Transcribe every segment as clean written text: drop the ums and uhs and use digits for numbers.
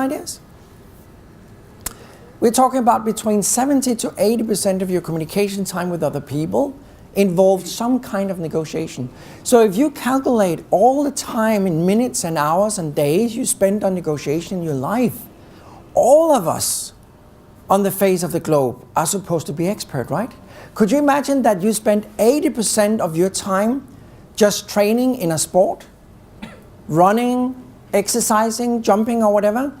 ideas? We're talking about between 70 to 80% of your communication time with other people involves some kind of negotiation. So if you calculate all the time in minutes and hours and days you spend on negotiation in your life, all of us on the face of the globe are supposed to be expert, right? Could you imagine that you spend 80% of your time just training in a sport, running, exercising, jumping or whatever?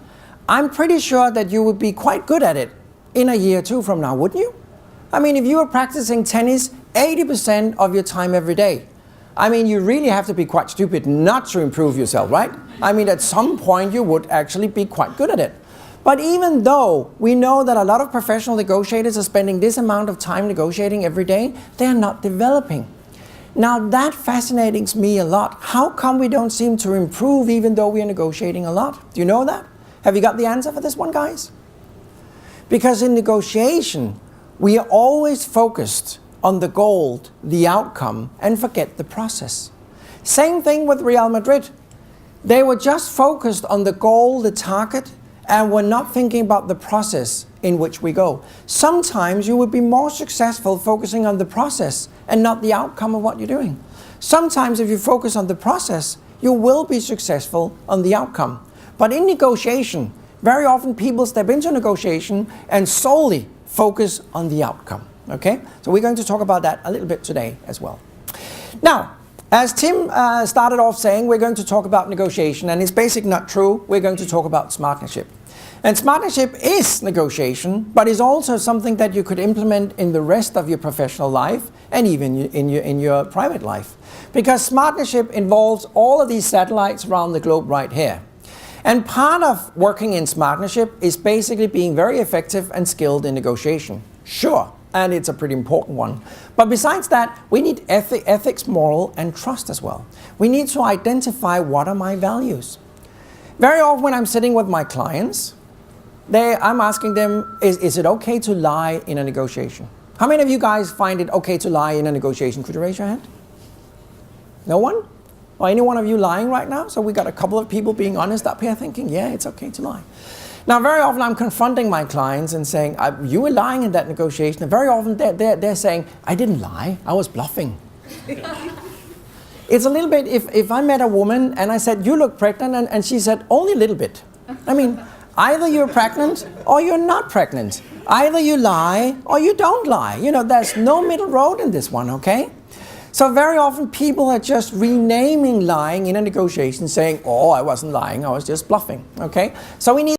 I'm pretty sure that you would be quite good at it in a year or two from now, wouldn't you? I mean, if you were practicing tennis 80% of your time every day, I mean, you really have to be quite stupid not to improve yourself, right? I mean, at some point you would actually be quite good at it. But even though we know that a lot of professional negotiators are spending this amount of time negotiating every day, they are not developing. Now that fascinates me a lot. How come we don't seem to improve even though we are negotiating a lot? Do you know that? Have you got the answer for this one, guys? Because in negotiation, we are always focused on the goal, the outcome, and forget the process. Same thing with Real Madrid. They were just focused on the goal, the target, and were not thinking about the process in which we go. Sometimes you would be more successful focusing on the process and not the outcome of what you're doing. Sometimes if you focus on the process, you will be successful on the outcome. But in negotiation, very often people step into negotiation and solely focus on the outcome. Okay? So we're going to talk about that a little bit today as well. Now, as Tim started off saying, we're going to talk about negotiation, and it's basically not true. We're going to talk about smartnership. And smartnership is negotiation, but is also something that you could implement in the rest of your professional life and even in your private life. Because smartnership involves all of these satellites around the globe right here. And part of working in smartnership is basically being very effective and skilled in negotiation. Sure, and it's a pretty important one. But besides that, we need ethics, moral, and trust as well. We need to identify what are my values. Very often when I'm sitting with my clients, I'm asking them, is it okay to lie in a negotiation? How many of you guys find it okay to lie in a negotiation? Could you raise your hand? No one? Or any one of you lying right now? So we got a couple of people being honest up here thinking, yeah, it's okay to lie. Now, very often I'm confronting my clients and saying, you were lying in that negotiation. And very often they're saying, I didn't lie, I was bluffing. It's a little bit, if I met a woman and I said, you look pregnant, and she said, only a little bit. I mean, either you're pregnant or you're not pregnant. Either you lie or you don't lie. You know, there's no middle road in this one, okay? So very often people are just renaming lying in a negotiation saying, oh, I wasn't lying, I was just bluffing, okay? So we need